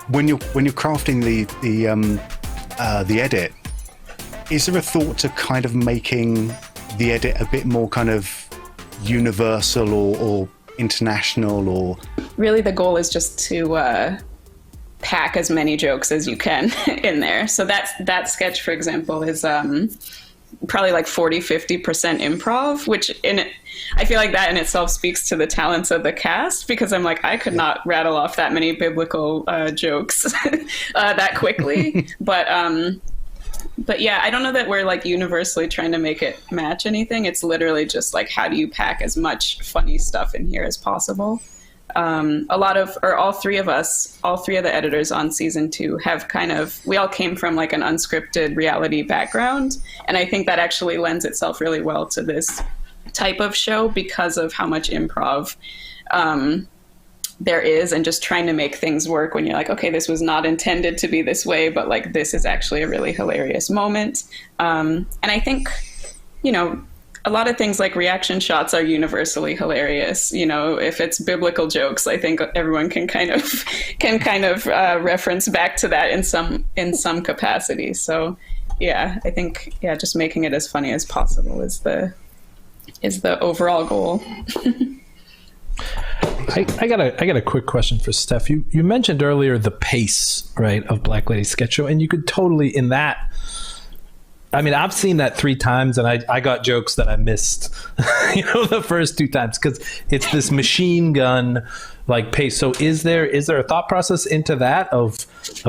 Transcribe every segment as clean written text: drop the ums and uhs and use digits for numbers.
when you're crafting the edit, is there a thought to kind of making the edit a bit more kind of universal or international? Or really the goal is just to pack as many jokes as you can in there. So that sketch, for example, is probably like 40-50% improv, which I feel like that in itself speaks to the talents of the cast, because I'm like, I could not rattle off that many biblical jokes that quickly. But yeah, I don't know that we're like universally trying to make it match anything. It's literally just like, how do you pack as much funny stuff in here as possible? All three of the editors on season 2 have we all came from like an unscripted reality background. And I think that actually lends itself really well to this type of show because of how much improv there is, and just trying to make things work when you're like, okay, this was not intended to be this way, but like this is actually a really hilarious moment. And I think, a lot of things like reaction shots are universally hilarious. If it's biblical jokes, I think everyone can kind of reference back to that in some capacity. So yeah, I think just making it as funny as possible is the overall goal. I got a quick question for Steph. You mentioned earlier the pace, right, of Black Lady Sketch Show, and you could totally in that. I mean, I've seen that 3 times, and I got jokes that I missed, the first 2 times, because it's this machine gun like pace. So is there a thought process into that of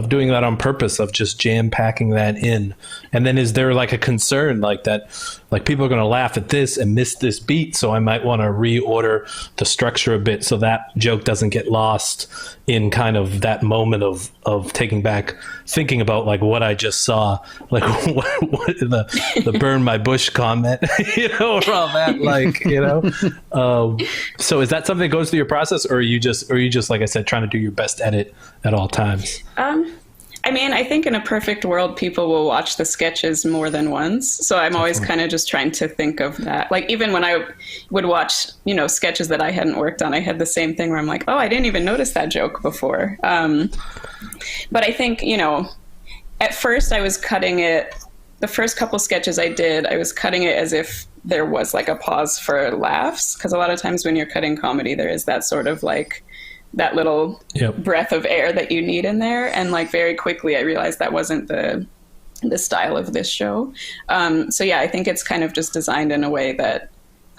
doing that on purpose, of just jam packing that in? And then is there like a concern like that, like people are going to laugh at this and miss this beat, so I might want to reorder the structure a bit so that joke doesn't get lost in kind of that moment of taking back, thinking about like what I just saw, like what the burn my bush comment, or all that, like, so is that something that goes through your process, or are you just like I said, trying to do your best edit at all times? I mean, I think in a perfect world, people will watch the sketches more than once. So I'm always kind of just trying to think of that. Like even when I would watch, sketches that I hadn't worked on, I had the same thing where I'm like, oh, I didn't even notice that joke before. But I think, at first I was cutting it. The first couple sketches I did, I was cutting it as if there was like a pause for laughs. Because a lot of times when you're cutting comedy, there is that sort of like that little breath of air that you need in there. And like very quickly I realized that wasn't the style of this show. So yeah, I think it's kind of just designed in a way that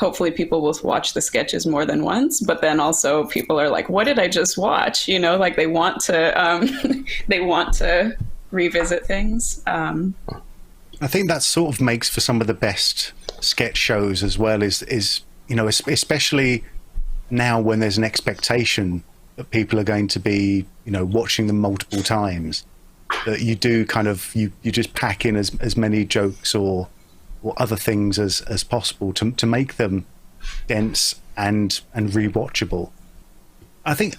hopefully people will watch the sketches more than once, but then also people are like, what did I just watch? Like they want to revisit things. I think that sort of makes for some of the best sketch shows as well, is especially now when there's an expectation that people are going to be, watching them multiple times, that you do kind of, you just pack in as many jokes or other things as possible to make them dense and rewatchable. I think,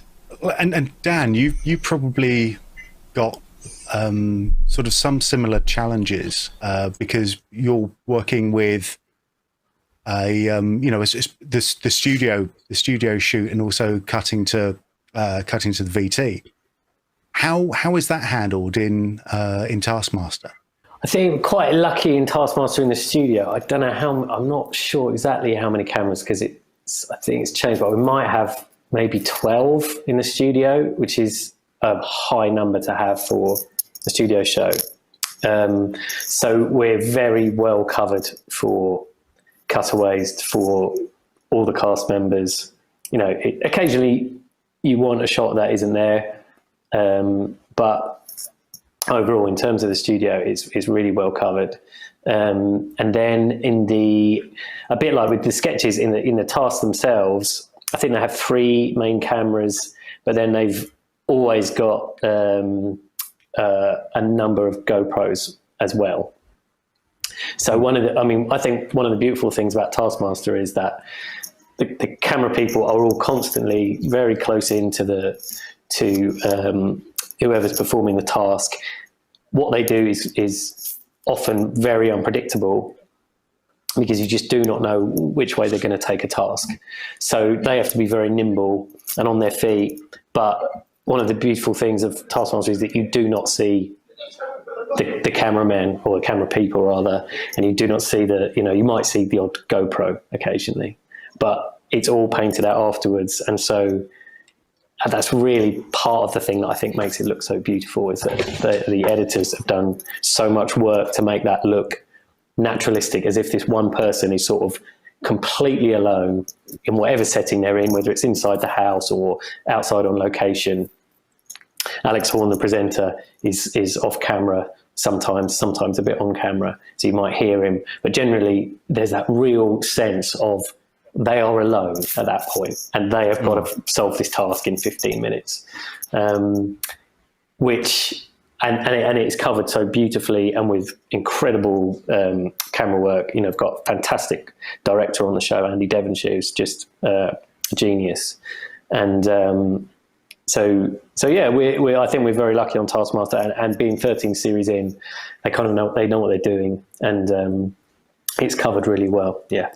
and Dan, you probably got sort of some similar challenges because you're working with the studio shoot, and also cutting to the VT. How is that handled in Taskmaster? I think quite lucky in Taskmaster in the studio. I don't know I'm not sure exactly how many cameras, because I think it's changed, but we might have maybe 12 in the studio, which is a high number to have for a studio show. So we're very well covered for cutaways for all the cast members. Occasionally you want a shot that isn't there, but overall, in terms of the studio, it's really well covered. And then a bit like with the sketches in the tasks themselves, I think they have 3 main cameras, but then they've always got a number of GoPros as well. So I think one of the beautiful things about Taskmaster is that the camera people are all constantly very close to whoever's performing the task. What they do is often very unpredictable, because you just do not know which way they're going to take a task. So they have to be very nimble and on their feet, but one of the beautiful things of Taskmaster is that you do not see the cameramen, or the camera people rather, and you do not see you might see the odd GoPro occasionally, but it's all painted out afterwards. And so that's really part of the thing that I think makes it look so beautiful, is that the editors have done so much work to make that look naturalistic, as if this one person is sort of completely alone in whatever setting they're in, whether it's inside the house or outside on location. Alex Horn, the presenter, is off camera sometimes a bit on camera, so you might hear him, but generally there's that real sense of they are alone at that point, and they have got to solve this task in 15 minutes, which and it's covered so beautifully and with incredible camera work. I've got a fantastic director on the show, Andy Devonshire, who's just a genius. And so yeah, I think we're very lucky on Taskmaster, and being 13 series in, they kind of know what they're doing, and it's covered really well. Yeah.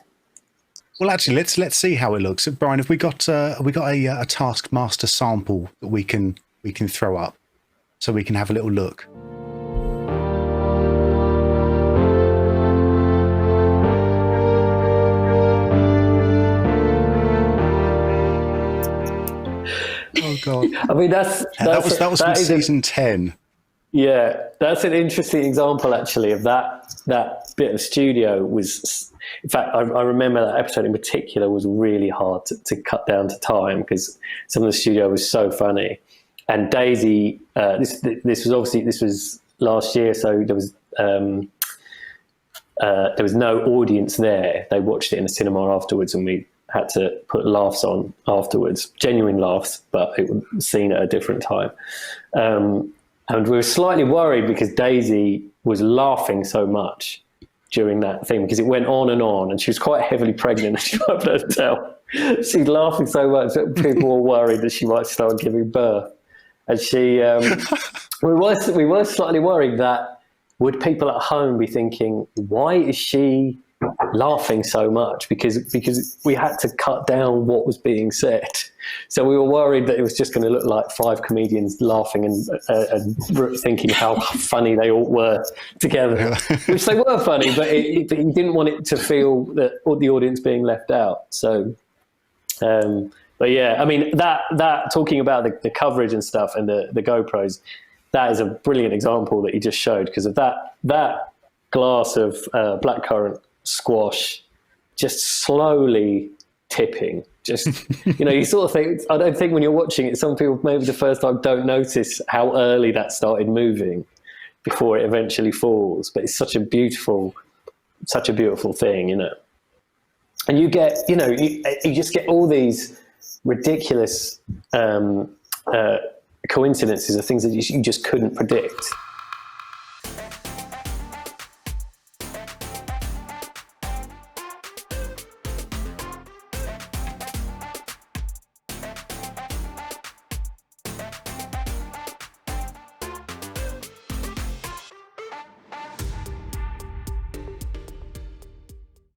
Well, actually, let's see how it looks. Brian, have we got a Taskmaster sample that we can throw up, so we can have a little look? Oh God! I mean, that was from season 10. Yeah, that's an interesting example, actually, of that bit of studio was. In fact, I remember that episode in particular was really hard to cut down to time, because some of the studio was so funny. And Daisy, this was last year, so there was no audience there. They watched it in the cinema afterwards, and we had to put laughs on afterwards, genuine laughs, but it was seen at a different time. And we were slightly worried because Daisy was laughing so much during that thing, because it went on, and she was quite heavily pregnant, as you might be able to tell. She's laughing so much that people were worried that she might start giving birth. And she, we were slightly worried that would people at home be thinking, why is she laughing so much? Because we had to cut down what was being said. So we were worried that it was just going to look like 5 comedians laughing and thinking how funny they all were together, which they were funny, but you didn't want it to feel that the audience being left out. So, but yeah, I mean, that talking about the coverage and stuff and the GoPros, that is a brilliant example that you just showed, because of that glass of blackcurrant squash just slowly tipping. Just, you sort of think, I don't think when you're watching it, some people maybe the first time don't notice how early that started moving before it eventually falls. But it's such a beautiful thing, And you get, you just get all these ridiculous coincidences of things that you just couldn't predict.